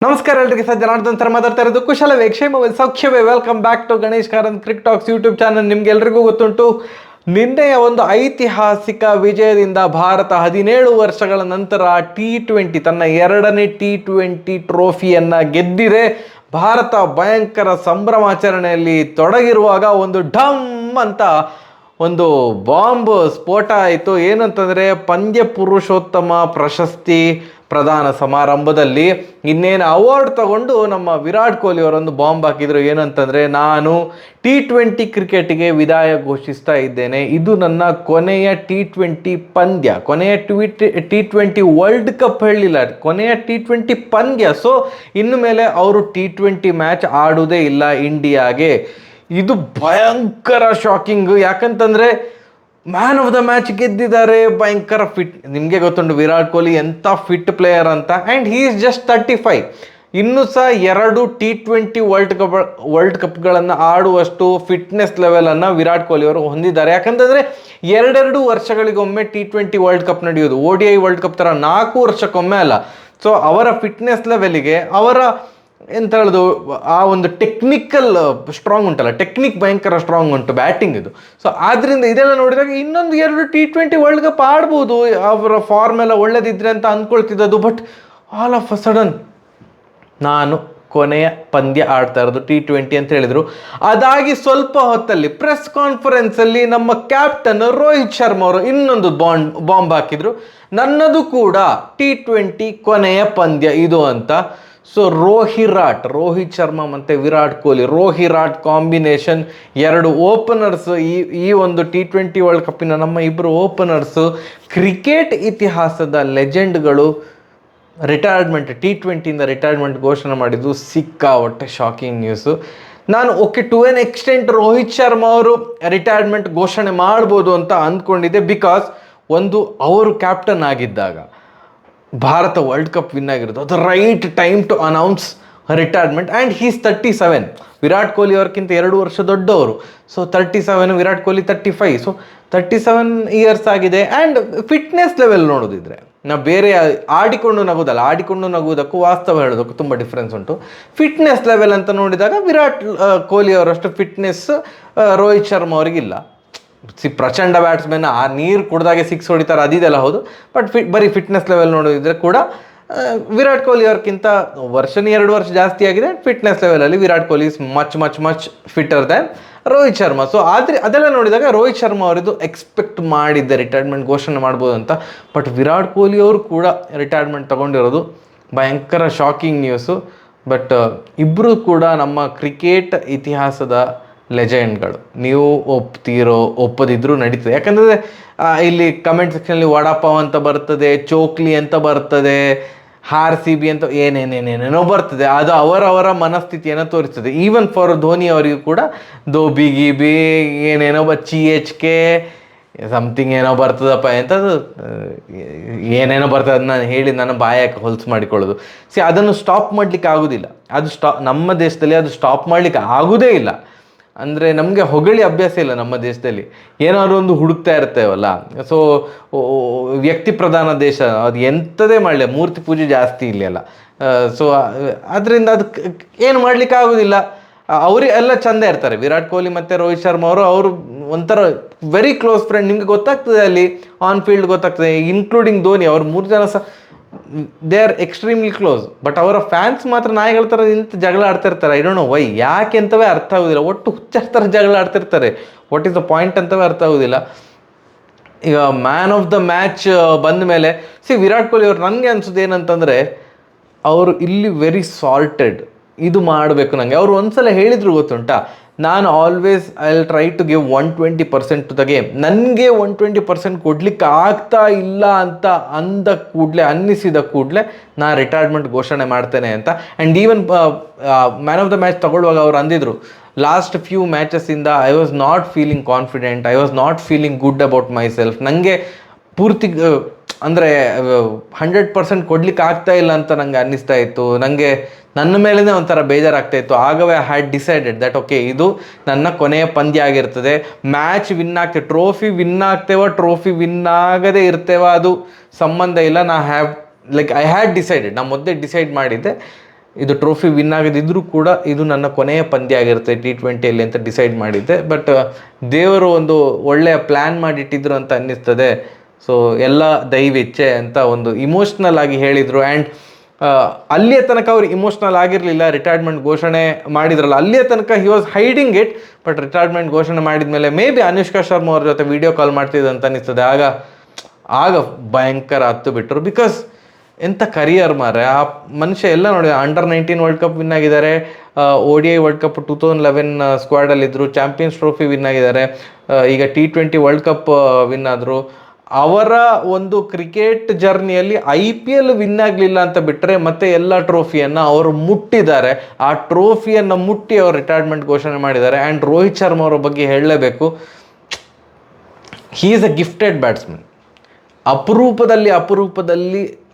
ನಮಸ್ಕಾರ ಎಲ್ರಿಗೆ sir Janardhan sir ಮಾತಾಡ್ತಾ ಇರೋದು ಕುಶಲವೇ ಕ್ಷೇಮವೇ ಸೌಖ್ಯವೇ. Welcome back to Ganesh Karanth Crick Talks YouTube channel. ನಿಮ್ಗೆಲ್ರಿಗೂ ಗೊತ್ತುಂಟು, ನಿನ್ನೆಯ ಒಂದು ಐತಿಹಾಸಿಕ ವಿಜಯದಿಂದ ಭಾರತ 17 ವರ್ಷಗಳ ನಂತರ T20 ತನ್ನ ಎರಡನೇ T20 ಟ್ರೋಫಿಯನ್ನು ಗೆದ್ದಿದೆ. ಭಾರತ ಭಯಂಕರ ಸಂಭ್ರಮಾಚರಣೆಯಲ್ಲಿ ತೊಡಗಿರುವಾಗ ಒಂದು ಢಮ್ ಅಂತ ಒಂದು ಬಾಂಬ್ ಸ್ಫೋಟ ಆಯಿತು. ಏನಂತಂದರೆ ಪಂದ್ಯ ಪುರುಷೋತ್ತಮ ಪ್ರಶಸ್ತಿ ಪ್ರದಾನ ಸಮಾರಂಭದಲ್ಲಿ ಇನ್ನೇನು ಅವಾರ್ಡ್ ತಗೊಂಡು ನಮ್ಮ ವಿರಾಟ್ ಕೊಹ್ಲಿ ಅವರೊಂದು ಬಾಂಬ್ ಹಾಕಿದರು. ಏನಂತಂದರೆ, ನಾನು T20 ಕ್ರಿಕೆಟ್ಗೆ ವಿದಾಯ ಘೋಷಿಸ್ತಾ ಇದ್ದೇನೆ. ಇದು ನನ್ನ ಕೊನೆಯ T20 ಪಂದ್ಯ, ಕೊನೆಯ T20 ವರ್ಲ್ಡ್ ಕಪ್ ಹೇಳಿಲ್ಲ, ಕೊನೆಯ T20 ಪಂದ್ಯ. ಸೊ ಇನ್ನು ಮೇಲೆ ಅವರು T20 ಮ್ಯಾಚ್ ಆಡುವುದೇ ಇಲ್ಲ ಇಂಡಿಯಾಗೆ. ಇದು ಭಯಂಕರ ಶಾಕಿಂಗ್. ಯಾಕಂತಂದರೆ ಮ್ಯಾನ್ ಆಫ್ ದ ಮ್ಯಾಚ್ ಗೆದ್ದಿದ್ದಾರೆ, ಭಯಂಕರ ಫಿಟ್. ನಿಮಗೆ ಗೊತ್ತುಂಟು ವಿರಾಟ್ ಕೊಹ್ಲಿ ಎಂಥ ಫಿಟ್ ಪ್ಲೇಯರ್ ಅಂತ. And he is just 35. ಇನ್ನೂ ಸಹ 2 T20 ವರ್ಲ್ಡ್ ಕಪ್ಗಳನ್ನು ಆಡುವಷ್ಟು ಫಿಟ್ನೆಸ್ ಲೆವೆಲನ್ನು ವಿರಾಟ್ ಕೊಹ್ಲಿ ಅವರು ಹೊಂದಿದ್ದಾರೆ. ಯಾಕಂತಂದರೆ 2 ವರ್ಷಗಳಿಗೊಮ್ಮೆ T20 ವರ್ಲ್ಡ್ ಕಪ್ ನಡೆಯೋದು. ODI ವರ್ಲ್ಡ್ ಕಪ್ ಥರ 4 ವರ್ಷಕ್ಕೊಮ್ಮೆ ಅಲ್ಲ. ಸೊ ಅವರ ಫಿಟ್ನೆಸ್ ಲೆವೆಲಿಗೆ, ಅವರ ಎಂತ ಹೇಳೋದು, ಆ ಒಂದು ಟೆಕ್ನಿಕಲ್ ಸ್ಟ್ರಾಂಗ್ ಉಂಟಲ್ಲ, ಟೆಕ್ನಿಕ್ ಭಯಂಕರ ಸ್ಟ್ರಾಂಗ್ ಉಂಟು ಬ್ಯಾಟಿಂಗ್ ಇದು. ಸೊ ಆದ್ದರಿಂದ ಇದೆಲ್ಲ ನೋಡಿದಾಗ ಇನ್ನೊಂದು 2 T20 ವರ್ಲ್ಡ್ ಕಪ್ ಆಡ್ಬೋದು, ಅವರ ಫಾರ್ಮ್ ಎಲ್ಲ ಒಳ್ಳೇದಿದ್ರೆ ಅಂತ ಅಂದ್ಕೊಳ್ತಿದ್ದದು. But all of a sudden ನಾನು ಕೊನೆಯ ಪಂದ್ಯ ಆಡ್ತಾ ಇರೋದು T20 ಅಂತ ಹೇಳಿದರು. ಅದಾಗಿ ಸ್ವಲ್ಪ ಹೊತ್ತಲ್ಲಿ ಪ್ರೆಸ್ ಕಾನ್ಫರೆನ್ಸಲ್ಲಿ ನಮ್ಮ ಕ್ಯಾಪ್ಟನ್ ರೋಹಿತ್ ಶರ್ಮಾ ಅವರು ಇನ್ನೊಂದು ಬಾಂಬ್ ಹಾಕಿದರು. ನನ್ನದು ಕೂಡ T20 ಕೊನೆಯ ಪಂದ್ಯ ಇದು ಅಂತ. ಸೊ ರೋಹಿತ್ ಶರ್ಮಾ ಮತ್ತು ವಿರಾಟ್ ಕೊಹ್ಲಿ, ರೋಹಿರಾಟ್ ಕಾಂಬಿನೇಷನ್, 2 ಓಪನರ್ಸ್, ಈ ಒಂದು T20 ವರ್ಲ್ಡ್ ಕಪ್ಪಿನ ನಮ್ಮ ಇಬ್ಬರು ಓಪನರ್ಸು ಕ್ರಿಕೆಟ್ ಇತಿಹಾಸದ ಲೆಜೆಂಡ್ಗಳು ರಿಟೈರ್ಮೆಂಟ್, T20ಇಂದ ರಿಟೈರ್ಮೆಂಟ್ ಘೋಷಣೆ ಮಾಡಿದ್ದು ಸಿಕ್ಕಾಪಟ್ಟೆ ಶಾಕಿಂಗ್ ನ್ಯೂಸು. ನಾನು to an extent Rohit Sharma ಅವರು ರಿಟೈರ್ಮೆಂಟ್ ಘೋಷಣೆ ಮಾಡ್ಬೋದು ಅಂತ ಅಂದ್ಕೊಂಡಿದ್ದೆ. ಬಿಕಾಸ್ ಒಂದು ಅವರು ಕ್ಯಾಪ್ಟನ್ ಆಗಿದ್ದಾಗ ಭಾರತ ವರ್ಲ್ಡ್ ಕಪ್ ವಿನ್ ಆಗಿರೋದು, ಅದು right time to announce retirement. And he's 37. Virat Kohli ಅವ್ರಿಗಿಂತ 2 ವರ್ಷ ದೊಡ್ಡವರು. So 37, Virat Kohli 35. So 37 years ಆಗಿದೆ. ಆ್ಯಂಡ್ ಫಿಟ್ನೆಸ್ ಲೆವೆಲ್ ನೋಡೋದಿದ್ರೆ, ನಾವು ಬೇರೆ ಆಡಿಕೊಂಡು ನಗುವುದಕ್ಕೂ ವಾಸ್ತವ ಹೇಳೋದಕ್ಕೂ ತುಂಬ ಡಿಫ್ರೆನ್ಸ್ ಉಂಟು. ಫಿಟ್ನೆಸ್ ಲೆವೆಲ್ ಅಂತ ನೋಡಿದಾಗ ವಿರಾಟ್ ಕೊಹ್ಲಿ ಅವರಷ್ಟು ಫಿಟ್ನೆಸ್ ರೋಹಿತ್ ಶರ್ಮಾ ಅವರಿಗಿಲ್ಲ. ಪ್ರಚಂಡ ಬ್ಯಾಟ್ಸ್ಮನ್, ಆ ನೀರು ಕುಡ್ದಾಗೆ 6 ಹೊಡಿತಾರೆ, ಅದಿದೆಲ್ಲ ಹೌದು. ಬಟ್ ಬರೀ ಫಿಟ್ನೆಸ್ ಲೆವೆಲ್ ನೋಡೋದಿದ್ರೆ ಕೂಡ ವಿರಾಟ್ ಕೊಹ್ಲಿ ಅವ್ರಿಗಿಂತ 2 ವರ್ಷ ಜಾಸ್ತಿ ಆಗಿದೆ. ಫಿಟ್ನೆಸ್ ಲೆವೆಲಲ್ಲಿ Virat Kohli is much fitter than Rohit Sharma. So ಅದೆಲ್ಲ ನೋಡಿದಾಗ ರೋಹಿತ್ ಶರ್ಮಾ ಅವರಿದ್ದು ಎಕ್ಸ್ಪೆಕ್ಟ್ ಮಾಡಿದ್ದೆ ರಿಟೈರ್ಮೆಂಟ್ ಘೋಷಣೆ ಮಾಡ್ಬೋದು ಅಂತ. ಬಟ್ ವಿರಾಟ್ ಕೊಹ್ಲಿ ಅವರು ಕೂಡ ರಿಟೈರ್ಮೆಂಟ್ ತೊಗೊಂಡಿರೋದು ಭಯಂಕರ ಶಾಕಿಂಗ್ ನ್ಯೂಸು. ಬಟ್ ಇಬ್ಬರು ಕೂಡ ನಮ್ಮ ಕ್ರಿಕೆಟ್ ಇತಿಹಾಸದ ಲೆಜೆಂಡ್ಗಳು. ನೀವು ಒಪ್ಪದಿದ್ರೂ ನಡೀತದೆ. ಯಾಕಂದರೆ ಇಲ್ಲಿ ಕಮೆಂಟ್ ಸೆಕ್ಷನಲ್ಲಿ ವಡಾಪಾವ್ ಅಂತ ಬರ್ತದೆ, ಚೋಕ್ಲಿ ಅಂತ ಬರ್ತದೆ, RCB ಅಂತ ಏನೇನೇನೇನೇನೋ ಬರ್ತದೆ. ಅದು ಅವರವರ ಮನಸ್ಥಿತಿಯನ್ನು ತೋರಿಸ್ತದೆ. ಈವನ್ ಫಾರ್ ಧೋನಿ ಅವರಿಗೂ ಕೂಡ ಗೀಬಿ ಏನೇನೋ CHK ಸಮಥಿಂಗ್ ಏನೋ ಬರ್ತದಪ್ಪ ಎಂಥದ್ದು ಏನೇನೋ ಬರ್ತದೆ, ಅದನ್ನ ಹೇಳಿ ನನ್ನ ಬಾಯಕ್ಕೆ ಹೊಲ್ಸು ಮಾಡಿಕೊಳ್ಳೋದು. ಅದನ್ನು ಸ್ಟಾಪ್ ಮಾಡಲಿಕ್ಕೆ ಆಗೋದಿಲ್ಲ. ಅದು ನಮ್ಮ ದೇಶದಲ್ಲಿ ಅದು ಸ್ಟಾಪ್ ಮಾಡಲಿಕ್ಕೆ ಆಗೋದೇ ಇಲ್ಲ. ಅಂದರೆ ನಮಗೆ ಹೊಗಳಿ ಅಭ್ಯಾಸ ಇಲ್ಲ ನಮ್ಮ ದೇಶದಲ್ಲಿ, ಏನಾದ್ರು ಒಂದು ಹುಡುಕ್ತಾ ಇರ್ತೇವಲ್ಲ. ಸೊ ವ್ಯಕ್ತಿ ಪ್ರಧಾನ ದೇಶ, ಅದು ಎಂಥದೇ ಮಾಡಲಿ, ಮೂರ್ತಿ ಪೂಜೆ ಜಾಸ್ತಿ ಇಲ್ಲಿ ಅಲ್ಲ. ಸೊ ಅದರಿಂದ ಅದಕ್ಕೆ ಏನು ಮಾಡಲಿಕ್ಕೆ ಆಗೋದಿಲ್ಲ. ಎಲ್ಲ ಚಂದ ಇರ್ತಾರೆ. ವಿರಾಟ್ ಕೊಹ್ಲಿ ಮತ್ತು ರೋಹಿತ್ ಶರ್ಮಾ ಅವರು ಒಂಥರ ವೆರಿ ಕ್ಲೋಸ್ ಫ್ರೆಂಡ್. ನಿಮಗೆ ಗೊತ್ತಾಗ್ತದೆ ಅಲ್ಲಿ ಆನ್ ಫೀಲ್ಡ್ ಗೊತ್ತಾಗ್ತದೆ, ಇನ್ಕ್ಲೂಡಿಂಗ್ ಧೋನಿ. ಅವ್ರು 3 ಜನ ಸಹ they are extremely close. But ಅವರ ಫ್ಯಾನ್ಸ್ ಮಾತ್ರ ನಾಯಿಗಳ ಥರ ಇಂಥ ಜಗಳ ಆಡ್ತಿರ್ತಾರೆ. ಐ ಡೋಂಟ್ ನೋ ವೈ, ಯಾಕೆ ಅಂತವೇ ಅರ್ಥ ಆಗೋದಿಲ್ಲ. ಒಟ್ಟು ಹುಚ್ಚರ ಥರ ಜಗಳ ಆಡ್ತಿರ್ತಾರೆ. ವಾಟ್ ಈಸ್ ದ ಪಾಯಿಂಟ್ ಅಂತವೇ ಅರ್ಥ ಆಗೋದಿಲ್ಲ. ಈಗ ಮ್ಯಾನ್ ಆಫ್ ದ ಮ್ಯಾಚ್ ಬಂದ ಮೇಲೆ ವಿರಾಟ್ ಕೊಹ್ಲಿ ಅವರು, ನನಗೆ ಅನ್ಸೋದು ಏನಂತಂದರೆ, ಅವರು ಇಲ್ಲಿ ವೆರಿ ಸಾಲ್ಟೆಡ್. ಇದು ಮಾಡಬೇಕು ನನಗೆ. ಅವರು ಒಂದ್ಸಲ ಹೇಳಿದ್ರು ಗೊತ್ತುಂಟಾ, ನಾನು always I will try to give 120% to the game. ನನಗೆ 120% ಕೊಡ್ಲಿಕ್ಕೆ ಆಗ್ತಾ ಇಲ್ಲ ಅಂತ ಅನ್ನಿಸಿದ ಕೂಡಲೇ ನಾನು ರಿಟೈರ್ಮೆಂಟ್ ಘೋಷಣೆ ಮಾಡ್ತೇನೆ ಅಂತ. And even man of the match ತಗೊಳ್ಳುವಾಗ ಅವ್ರು ಅಂದಿದ್ರು, ಲಾಸ್ಟ್ ಫ್ಯೂ ಮ್ಯಾಚಸ್ಸಿಂದ I was not feeling confident, I was not feeling good about myself. ನನಗೆ ಪೂರ್ತಿ ಅಂದರೆ 100% ಕೊಡ್ಲಿಕ್ಕೆ ಆಗ್ತಾ ಇಲ್ಲ ಅಂತ ನನಗೆ ಅನ್ನಿಸ್ತಾ ಇತ್ತು. ನನಗೆ ನನ್ನ ಮೇಲೇ ಒಂಥರ ಬೇಜಾರಾಗ್ತಾಯಿತ್ತು. ಆಗವೇ I had decided that okay, ಇದು ನನ್ನ ಕೊನೆಯ ಪಂದ್ಯ ಆಗಿರ್ತದೆ. ಮ್ಯಾಚ್ ವಿನ್ ಆಗ್ತೇವೆ, ಟ್ರೋಫಿ ವಿನ್ ಆಗ್ತೇವ, ಟ್ರೋಫಿ ವಿನ್ ಆಗದೇ ಇರ್ತೇವ, ಅದು ಸಂಬಂಧ ಇಲ್ಲ. ಐ ಹ್ಯಾಡ್ ಡಿಸೈಡೆಡ್, ನಾನು ಮೊದಲೇ ಡಿಸೈಡ್ ಮಾಡಿದ್ದೆ ಇದು ಟ್ರೋಫಿ ವಿನ್ ಆಗದಿದ್ರೂ ಕೂಡ ಇದು ನನ್ನ ಕೊನೆಯ ಪಂದ್ಯ ಆಗಿರುತ್ತೆ T20ಯಲ್ಲಿ ಅಂತ ಡಿಸೈಡ್ ಮಾಡಿದ್ದೆ. ಬಟ್ ದೇವರು ಒಂದು ಒಳ್ಳೆಯ ಪ್ಲ್ಯಾನ್ ಮಾಡಿಟ್ಟಿದ್ರು ಅಂತ ಅನ್ನಿಸ್ತದೆ. ಸೊ ಎಲ್ಲ ದೈವಿಚ್ಛೆ ಅಂತ ಒಂದು ಇಮೋಷ್ನಲ್ ಆಗಿ ಹೇಳಿದರು. ಆ್ಯಂಡ್ ಅಲ್ಲಿಯ ತನಕ ಅವ್ರು ಇಮೋಷ್ನಲ್ ಆಗಿರಲಿಲ್ಲ. ರಿಟೈರ್ಮೆಂಟ್ ಘೋಷಣೆ ಮಾಡಿದ್ರಲ್ಲ, ಅಲ್ಲಿಯ ತನಕ he was hiding it. But retirement ಘೋಷಣೆ ಮಾಡಿದ ಮೇಲೆ ಮೇ ಬಿ ಅನುಷ್ಕಾ ಶರ್ಮಾ ಅವ್ರ ಜೊತೆ ವಿಡಿಯೋ ಕಾಲ್ ಮಾಡ್ತಿದ್ದೆ ಅಂತ ಅನ್ನಿಸ್ತದೆ. ಆಗ ಭಯಂಕರ ಹತ್ತು ಬಿಟ್ಟರು. ಬಿಕಾಸ್ ಎಂಥ ಕರಿಯರ್ ಮಾರೆ ಆ ಮನುಷ್ಯ. ಎಲ್ಲ ನೋಡಿ, ಅಂಡರ್-19 ವರ್ಲ್ಡ್ ಕಪ್ ವಿನ್ ಆಗಿದ್ದಾರೆ, ODI ವರ್ಲ್ಡ್ ಕಪ್ 2011 ಸ್ಕ್ವಾಡಲ್ಲಿದ್ದರು, ಚಾಂಪಿಯನ್ಸ್ ಟ್ರೋಫಿ ವಿನ್ ಆಗಿದ್ದಾರೆ, ಈಗ T20 ವರ್ಲ್ಡ್ ಕಪ್ ವಿನ್ ಆದರು. ಅವರ ಒಂದು ಕ್ರಿಕೆಟ್ ಜರ್ನಿಯಲ್ಲಿ IPL ವಿನ್ ಆಗಲಿಲ್ಲ ಅಂತ ಬಿಟ್ಟರೆ ಮತ್ತೆ ಎಲ್ಲ ಟ್ರೋಫಿಯನ್ನು ಅವರು ಮುಟ್ಟಿದ್ದಾರೆ. ಆ ಟ್ರೋಫಿಯನ್ನು ಮುಟ್ಟಿ ಅವರು ರಿಟೈರ್ಮೆಂಟ್ ಘೋಷಣೆ ಮಾಡಿದ್ದಾರೆ. ಆ್ಯಂಡ್ ರೋಹಿತ್ ಶರ್ಮಾ ಅವರ ಬಗ್ಗೆ ಹೇಳಲೇಬೇಕು. He is a gifted batsman. ಅಪರೂಪದಲ್ಲಿ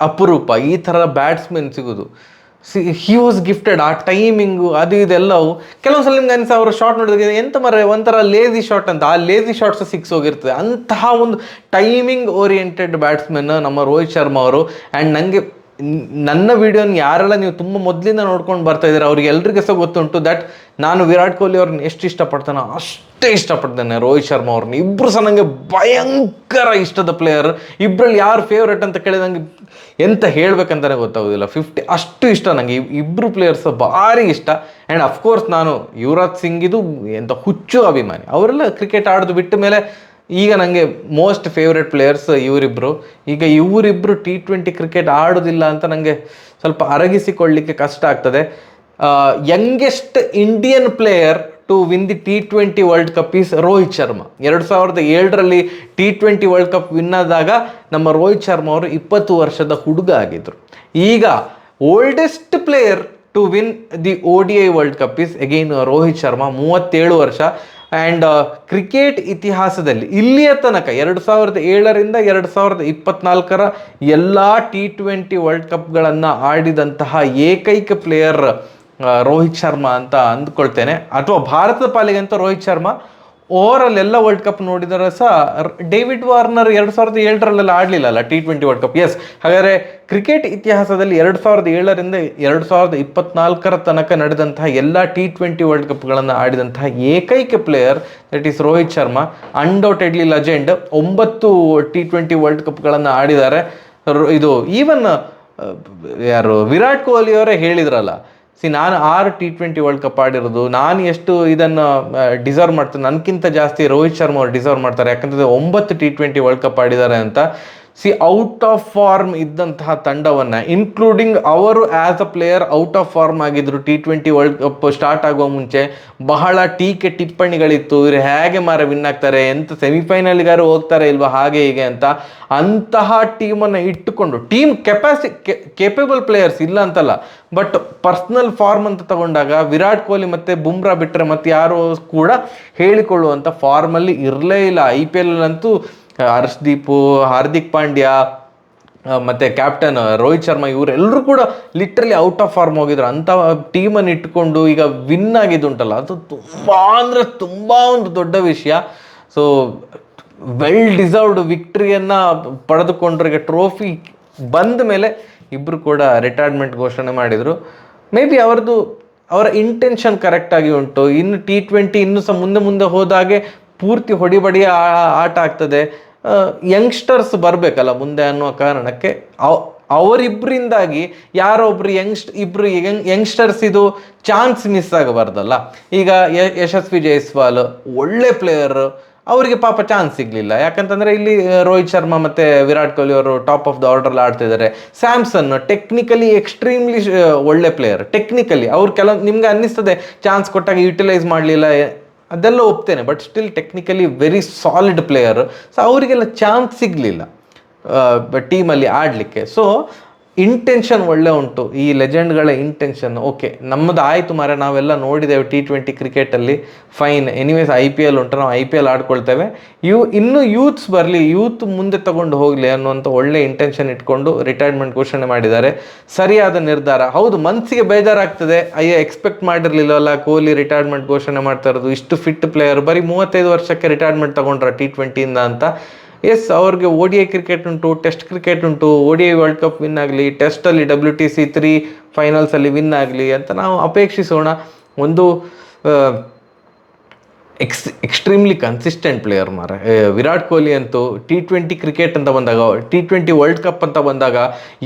ಅಪರೂಪ ಈ ಥರ ಬ್ಯಾಟ್ಸ್ಮನ್ ಸಿಗೋದು. He was gifted. ಆ ಟೈಮಿಂಗು ಅದು ಇದೆಲ್ಲವು ಕೆಲವೊಂದು ಸಲ ನಿಮ್ಗೆ ಅನಿಸ ಅವರ ಶಾಟ್ ನೋಡಿದಾಗ ಎಂತ ಮರ ಒಂಥರ ಲೇಜಿ ಶಾಟ್ ಅಂತ, ಆ ಲೇಜಿ ಶಾಟ್ಸ್ ಸಿಕ್ಸ್ ಹೋಗಿರ್ತದೆ. ಅಂತಹ ಒಂದು ಟೈಮಿಂಗ್ ಓರಿಯೆಂಟೆಡ್ ಬ್ಯಾಟ್ಸ್ಮನ್ ನಮ್ಮ ರೋಹಿತ್ ಶರ್ಮಾ ಅವರು. ಆ್ಯಂಡ್ ನನಗೆ ನನ್ನ ವಿಡಿಯೋನ ಯಾರೆಲ್ಲ ನೀವು ತುಂಬ ಮೊದಲಿಂದ ನೋಡ್ಕೊಂಡು ಬರ್ತಾ ಇದ್ದಾರೆ ಅವ್ರಿಗೆ ಎಲ್ರಿಗೂ ಸಹ ಗೊತ್ತುಂಟು ದಟ್ ನಾನು ವಿರಾಟ್ ಕೊಹ್ಲಿ ಅವ್ರನ್ನ ಎಷ್ಟು ಇಷ್ಟಪಡ್ತಾನೋ ಅಷ್ಟೇ ಇಷ್ಟಪಡ್ತೇನೆ ರೋಹಿತ್ ಶರ್ಮಾ ಅವ್ರನ್ನ. ಇಬ್ಬರು ಸಹ ನನಗೆ ಭಯಂಕರ ಇಷ್ಟದ ಪ್ಲೇಯರ್. ಇಬ್ಬರಲ್ಲಿ ಯಾರು ಫೇವ್ರೇಟ್ ಅಂತ ಕೇಳಿದಂಗೆ ಎಂತ ಹೇಳ್ಬೇಕಂತಲೇ ಗೊತ್ತಾಗೋದಿಲ್ಲ. 50 ಅಷ್ಟು ಇಷ್ಟ ನನಗೆ ಇಬ್ಬರು ಪ್ಲೇಯರ್ಸ್ ಭಾರಿ ಇಷ್ಟ. ಆ್ಯಂಡ್ ಅಫ್ಕೋರ್ಸ್ ನಾನು ಯುವರಾಜ್ ಸಿಂಗಿದು ಎಂಥ ಹುಚ್ಚು ಅಭಿಮಾನಿ. ಅವರೆಲ್ಲ ಕ್ರಿಕೆಟ್ ಆಡೋದು ಬಿಟ್ಟ ಮೇಲೆ ಈಗ ನನಗೆ ಮೋಸ್ಟ್ ಫೇವ್ರೆಟ್ ಪ್ಲೇಯರ್ಸ್ ಇವರಿಬ್ಬರು. ಈಗ ಇವರಿಬ್ಬರು T20 ಕ್ರಿಕೆಟ್ ಆಡೋದಿಲ್ಲ ಅಂತ ನನಗೆ ಸ್ವಲ್ಪ ಅರಗಿಸಿಕೊಳ್ಳಲಿಕ್ಕೆ ಕಷ್ಟ ಆಗ್ತದೆ. Youngest Indian player to win the T20 world cup is Rohit Sharma. 2007ರಲ್ಲಿ T20 ವರ್ಲ್ಡ್ ಕಪ್ ವಿನ್ ಆದಾಗ ನಮ್ಮ ರೋಹಿತ್ ಶರ್ಮಾ ಅವರು 20 ವರ್ಷದ ಹುಡುಗ ಆಗಿದ್ದರು. ಈಗ oldest player to win the ODI world cup is again Rohit Sharma, 37 ವರ್ಷ. ಆ್ಯಂಡ್ ಕ್ರಿಕೆಟ್ ಇತಿಹಾಸದಲ್ಲಿ ಇಲ್ಲಿಯ ತನಕ 2007ರಿಂದ 2024 ಎಲ್ಲ T20 ವರ್ಲ್ಡ್ ಕಪ್ಗಳನ್ನು ಆಡಿದಂತಹ ಏಕೈಕ ಪ್ಲೇಯರ್ ರೋಹಿತ್ ಶರ್ಮಾ ಅಂತ ಅಂದ್ಕೊಳ್ತೇನೆ. ಅಥವಾ ಭಾರತದ ಪಾಲಿಗಂತ ರೋಹಿತ್ ಶರ್ಮಾ ಓವರಾಲ್ ಎಲ್ಲ ವರ್ಲ್ಡ್ ಕಪ್ ನೋಡಿದರೆ ಸಹ ಡೇವಿಡ್ ವಾರ್ನರ್ 2007ರಲ್ಲೆಲ್ಲ ಆಡಲಿಲ್ಲಲ್ಲ T20 ವರ್ಲ್ಡ್ ಕಪ್. ಎಸ್, ಹಾಗಾದರೆ ಕ್ರಿಕೆಟ್ ಇತಿಹಾಸದಲ್ಲಿ 2007ರಿಂದ 2024 ತನಕ ನಡೆದಂತಹ ಎಲ್ಲ T20 ವರ್ಲ್ಡ್ ಕಪ್ಗಳನ್ನು ಆಡಿದಂತಹ ಏಕೈಕ player that is Rohit Sharma. Undoubtedly legend. 9 T20 world ಕಪ್ಗಳನ್ನು ಆಡಿದ್ದಾರೆ. ಇದು ಈವನ್ ಯಾರು ವಿರಾಟ್ ಕೊಹ್ಲಿ ಅವರೇ ಹೇಳಿದ್ರಲ್ಲ, ನಾನು 6 T20 ವರ್ಲ್ಡ್ ಕಪ್ ಆಡಿರೋದು, ನಾನು ಎಷ್ಟು ಇದನ್ನು ಡಿಸರ್ವ್ ಮಾಡ್ತೇನೆ, ನನಗಿಂತ ಜಾಸ್ತಿ ರೋಹಿತ್ ಶರ್ಮಾ ಅವರು ಡಿಸರ್ವ್ ಮಾಡ್ತಾರೆ, ಯಾಕಂತಂದರೆ 9 T20 ವರ್ಲ್ಡ್ ಕಪ್ ಆಡಿದ್ದಾರೆ ಅಂತ. ಔಟ್ ಆಫ್ ಫಾರ್ಮ್ ಇದ್ದಂತಹ ತಂಡವನ್ನು ಇನ್ಕ್ಲೂಡಿಂಗ್ ಅವರು as a player out of form ಆಗಿದ್ದರು. T20 ವರ್ಲ್ಡ್ ಕಪ್ ಸ್ಟಾರ್ಟ್ ಆಗುವ ಮುಂಚೆ ಬಹಳ ಟೀಕೆ ಟಿಪ್ಪಣಿಗಳಿತ್ತು, ಇವರು ಹೇಗೆ ವಿನ್ ಆಗ್ತಾರೆ, ಎಂತ ಸೆಮಿಫೈನಲ್ಗಾರು ಹೋಗ್ತಾರೆ ಇಲ್ವಾ, ಹಾಗೆ ಹೀಗೆ ಅಂತ. ಅಂತಹ ಟೀಮನ್ನು ಇಟ್ಟುಕೊಂಡು ಟೀಮ್ ಕೇಪಬಲ್ ಪ್ಲೇಯರ್ಸ್ ಇಲ್ಲ ಅಂತಲ್ಲ, ಬಟ್ ಪರ್ಸ್ನಲ್ ಫಾರ್ಮ್ ಅಂತ ತಗೊಂಡಾಗ ವಿರಾಟ್ ಕೊಹ್ಲಿ ಮತ್ತು ಬುಮ್ರಾ ಬಿಟ್ಟರೆ ಮತ್ತೆ ಯಾರು ಕೂಡ ಹೇಳಿಕೊಳ್ಳುವಂಥ ಫಾರ್ಮಲ್ಲಿ ಇರಲೇ ಇಲ್ಲ. IPL ಅಂತೂ ಹರ್ಷ್ದೀಪು, ಹಾರ್ದಿಕ್ ಪಾಂಡ್ಯ ಮತ್ತು ಕ್ಯಾಪ್ಟನ್ ರೋಹಿತ್ ಶರ್ಮಾ ಇವರೆಲ್ಲರೂ ಕೂಡ ಲಿಟ್ರಲಿ ಔಟ್ ಆಫ್ ಫಾರ್ಮ್ ಹೋಗಿದ್ರು. ಅಂಥ ಟೀಮನ್ನು ಇಟ್ಕೊಂಡು ಈಗ ವಿನ್ ಆಗಿದ್ದುಂಟಲ್ಲ, ಅದು ತುಂಬ ಅಂದರೆ ತುಂಬ ಒಂದು ದೊಡ್ಡ ವಿಷಯ. ಸೊ ವೆಲ್ ಡಿಸರ್ವ್ಡ್ ವಿಕ್ಟ್ರಿಯನ್ನು ಪಡೆದುಕೊಂಡ್ರೆ ಈಗ ಟ್ರೋಫಿ ಬಂದ ಮೇಲೆ ಇಬ್ಬರು ಕೂಡ ರಿಟೈರ್ಮೆಂಟ್ ಘೋಷಣೆ ಮಾಡಿದರು. ಮೇ ಬಿ ಅವರ ಇಂಟೆನ್ಷನ್ ಕರೆಕ್ಟಾಗಿ ಉಂಟು. ಇನ್ನು T20 ಇನ್ನೂ ಸಹ ಮುಂದೆ ಹೋದಾಗೆ ಪೂರ್ತಿ ಹೊಡಿಬಡಿಯ ಆಟ ಆಗ್ತದೆ. ಯಂಗ್ಸ್ಟರ್ಸ್ ಬರಬೇಕಲ್ಲ ಮುಂದೆ ಅನ್ನುವ ಕಾರಣಕ್ಕೆ ಅವರಿಬ್ಬರಿಂದಾಗಿ ಯಾರೊಬ್ರು ಇಬ್ಬರು ಯಂಗ್ಸ್ಟರ್ಸ್ ಇದು ಚಾನ್ಸ್ ಮಿಸ್ ಆಗಬಾರ್ದಲ್ಲ. ಈಗ ಯಶಸ್ವಿ ಜೈಸ್ವಾಲ್ ಒಳ್ಳೆ ಪ್ಲೇಯರ್, ಅವರಿಗೆ ಪಾಪ ಚಾನ್ಸ್ ಸಿಗಲಿಲ್ಲ. ಯಾಕಂತಂದರೆ ಇಲ್ಲಿ ರೋಹಿತ್ ಶರ್ಮಾ ಮತ್ತು ವಿರಾಟ್ ಕೊಹ್ಲಿ ಅವರು ಟಾಪ್ ಆಫ್ ದ ಆರ್ಡರ್ಲ್ಲಿ ಆಡ್ತಿದ್ದಾರೆ. ಸ್ಯಾಮ್ಸನ್ ಟೆಕ್ನಿಕಲಿ ಎಕ್ಸ್ಟ್ರೀಮ್ಲಿ ಒಳ್ಳೆ ಪ್ಲೇಯರ್. ಟೆಕ್ನಿಕಲಿ ಅವ್ರು ನಿಮ್ಗೆ ಅನ್ನಿಸ್ತದೆ ಚಾನ್ಸ್ ಕೊಟ್ಟಾಗ ಯುಟಿಲೈಸ್ ಮಾಡಲಿಲ್ಲ, ಅದೆಲ್ಲ ಒಪ್ತೇನೆ. But still technically very solid player. So ಅವರಿಗೆಲ್ಲ ಚಾನ್ಸ್ ಸಿಗಲಿಲ್ಲ ಟೀಮಲ್ಲಿ ಆಡಲಿಕ್ಕೆ. ಸೊ ಇಂಟೆನ್ಷನ್ ಒಳ್ಳೆ ಉಂಟು, ಈ ಲೆಜೆಂಡ್ಗಳ ಇಂಟೆನ್ಷನ್. ಓಕೆ, ನಮ್ಮದು ಆಯಿತು ಮಾರೆ, ನಾವೆಲ್ಲ ನೋಡಿದ್ದೇವೆ T20 ಕ್ರಿಕೆಟಲ್ಲಿ, ಫೈನ್. ಎನಿವೇಸ್ IPL ಉಂಟು, ನಾವು IPL ಆಡ್ಕೊಳ್ತೇವೆ. ಇನ್ನೂ ಯೂತ್ಸ್ ಬರಲಿ, ಯೂತ್ ಮುಂದೆ ತಗೊಂಡು ಹೋಗಲಿ ಅನ್ನುವಂಥ ಒಳ್ಳೆ ಇಂಟೆನ್ಷನ್ ಇಟ್ಕೊಂಡು ರಿಟೈರ್ಮೆಂಟ್ ಘೋಷಣೆ ಮಾಡಿದ್ದಾರೆ. ಸರಿಯಾದ ನಿರ್ಧಾರ. ಹೌದು, ಮನಸ್ಸಿಗೆ ಬೇಜಾರಾಗ್ತದೆ, ಎಕ್ಸ್ಪೆಕ್ಟ್ ಮಾಡಿರಲಿಲ್ಲವಲ್ಲ ಕೊಹ್ಲಿ ರಿಟೈರ್ಮೆಂಟ್ ಘೋಷಣೆ ಮಾಡ್ತಾ ಇರೋದು, ಇಷ್ಟು ಫಿಟ್ ಪ್ಲೇಯರ್ ಬರೀ 35 ವರ್ಷಕ್ಕೆ ರಿಟೈರ್ಮೆಂಟ್ ತಗೊಂಡ್ರ T20 ಅಂತ. ಎಸ್, ಅವ್ರಿಗೆ ODI ಕ್ರಿಕೆಟ್ ಉಂಟು, ಟೆಸ್ಟ್ ಕ್ರಿಕೆಟ್ ಉಂಟು. ODI ವರ್ಲ್ಡ್ ಕಪ್ ವಿನ್ ಆಗಲಿ, ಟೆಸ್ಟಲ್ಲಿ WTC3 ಫೈನಲ್ಸಲ್ಲಿ ವಿನ್ ಆಗಲಿ ಅಂತ ನಾವು ಅಪೇಕ್ಷಿಸೋಣ. ಒಂದು ಎಕ್ಸ್ಟ್ರೀಮ್ಲಿ ಕನ್ಸಿಸ್ಟೆಂಟ್ ಪ್ಲೇಯರ್ ಮಾರೆ ವಿರಾಟ್ ಕೊಹ್ಲಿ ಅಂತೂ. T20 ಕ್ರಿಕೆಟ್ ಅಂತ ಬಂದಾಗ, T20 ವರ್ಲ್ಡ್ ಕಪ್ ಅಂತ ಬಂದಾಗ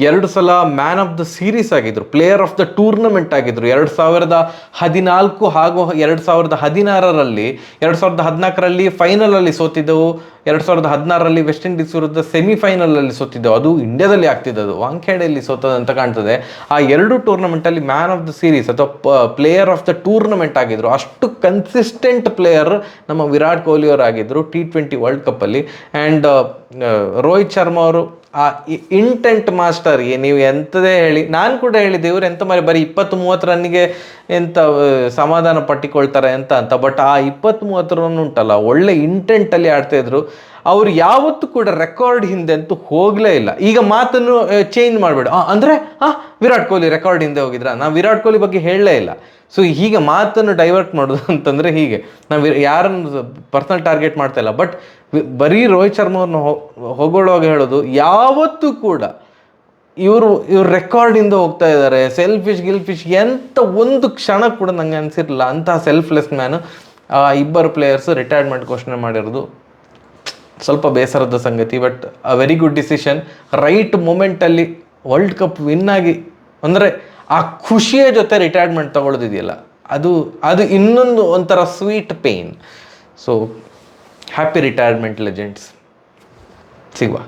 2 ಸಲ ಮ್ಯಾನ್ ಆಫ್ ದ ಸೀರೀಸ್ ಆಗಿದ್ರು, ಪ್ಲೇಯರ್ ಆಫ್ ದ ಟೂರ್ನಮೆಂಟ್ ಆಗಿದ್ರು. 2014 ಹಾಗೂ 2016ರಲ್ಲಿ, 2014ರಲ್ಲಿ ಫೈನಲಲ್ಲಿ ಸೋತಿದ್ದೆವು, 2016ರಲ್ಲಿ ವೆಸ್ಟ್ ಇಂಡೀಸ್ ವಿರುದ್ಧ ಸೆಮಿಫೈನಲಲ್ಲಿ ಸೋತಿದ್ದೆವು. ಅದು ಇಂಡಿಯಾದಲ್ಲಿ ಆಗ್ತಿದ್ದದು, ವಾಂಖೇಡೆಯಲ್ಲಿ ಸೋತದಂತ ಕಾಣ್ತದೆ. ಆ 2 ಟೂರ್ನಮೆಂಟಲ್ಲಿ ಮ್ಯಾನ್ ಆಫ್ ದ ಸೀರೀಸ್ ಅಥವಾ ಪ್ಲೇಯರ್ ಆಫ್ ದ ಟೂರ್ನಮೆಂಟ್ ಆಗಿದ್ರು. ಅಷ್ಟು ಕನ್ಸಿಸ್ಟೆಂಟ್ ಪ್ಲೇಯರ್ ನಮ್ಮ ವಿರಾಟ್ ಕೊಹ್ಲಿ ಅವರು ಆಗಿದ್ರು T20 ವರ್ಲ್ಡ್ ಕಪ್ಪಲ್ಲಿ. ಆ್ಯಂಡ್ ರೋಹಿತ್ ಶರ್ಮಾ ಅವರು ಆ ಇಂಟೆಂಟ್ ಮಾಸ್ಟರ್. ನೀವು ಎಂಥದೇ ಹೇಳಿ, ನಾನು ಕೂಡ ಹೇಳಿದ್ದೆ ಇವರು ಎಂತ ಬರೀ 20-30 ರನ್ನಿಗೆ ಎಂತ ಸಮಾಧಾನ ಪಟ್ಟಿಕೊಳ್ತಾರೆ ಅಂತ. ಬಟ್ ಆ 20-30 ರನ್ ಉಂಟಲ್ಲ, ಒಳ್ಳೆ ಇಂಟೆಂಟಲ್ಲಿ ಆಡ್ತಾಯಿದ್ರು. ಅವ್ರು ಯಾವತ್ತೂ ಕೂಡ ರೆಕಾರ್ಡ್ ಹಿಂದೆ ಅಂತೂ ಹೋಗಲೇ ಇಲ್ಲ. ಈಗ ಮಾತನ್ನು ಚೇಂಜ್ ಮಾಡಬೇಡ ಅಂದರೆ ವಿರಾಟ್ ಕೊಹ್ಲಿ ರೆಕಾರ್ಡ್ ಹಿಂದೆ ಹೋಗಿದ್ರಾ, ನಾವು ವಿರಾಟ್ ಕೊಹ್ಲಿ ಬಗ್ಗೆ ಹೇಳಲೇ ಇಲ್ಲ. ಸೊ ಹೀಗೆ ಮಾತನ್ನು ಡೈವರ್ಟ್ ಮಾಡೋದು ಅಂತಂದರೆ ಹೀಗೆ ನಾವು ಯಾರನ್ನು ಪರ್ಸನಲ್ ಟಾರ್ಗೆಟ್ ಮಾಡ್ತಾ ಇಲ್ಲ. ಬಟ್ ಬರೀ ರೋಹಿತ್ ಶರ್ಮಾ ಅವ್ರನ್ನ ಹೊಗಳುವಾಗ ಹೇಳೋದು, ಯಾವತ್ತೂ ಕೂಡ ಇವರು ರೆಕಾರ್ಡಿಂದ ಹೋಗ್ತಾ ಇದ್ದಾರೆ, ಗಿಲ್ಫಿಶ್ ಎಂಥ ಒಂದು ಕ್ಷಣ ಕೂಡ ನನಗೆ ಅನಿಸಿರಲಿಲ್ಲ. ಅಂತಹ ಸೆಲ್ಫ್ಲೆಸ್ ಮ್ಯಾನು. ಇಬ್ಬರು ಪ್ಲೇಯರ್ಸು ರಿಟೈರ್ಮೆಂಟ್ ಘೋಷಣೆ ಮಾಡಿರೋದು ಸ್ವಲ್ಪ ಬೇಸರದ ಸಂಗತಿ. But very good decision. Right ಮೂಮೆಂಟಲ್ಲಿ ವರ್ಲ್ಡ್ ಕಪ್ ವಿನ್ ಆಗಿ, ಅಂದರೆ ಆ ಖುಷಿಯ ಜೊತೆ ರಿಟೈರ್ಮೆಂಟ್ ತಗೊಳ್ಳೋದಿದೆಯಲ್ಲ, ಅದು ಇನ್ನೊಂದು ಒಂಥರ sweet pain. So happy retirement legends. ಸಿಗುವ.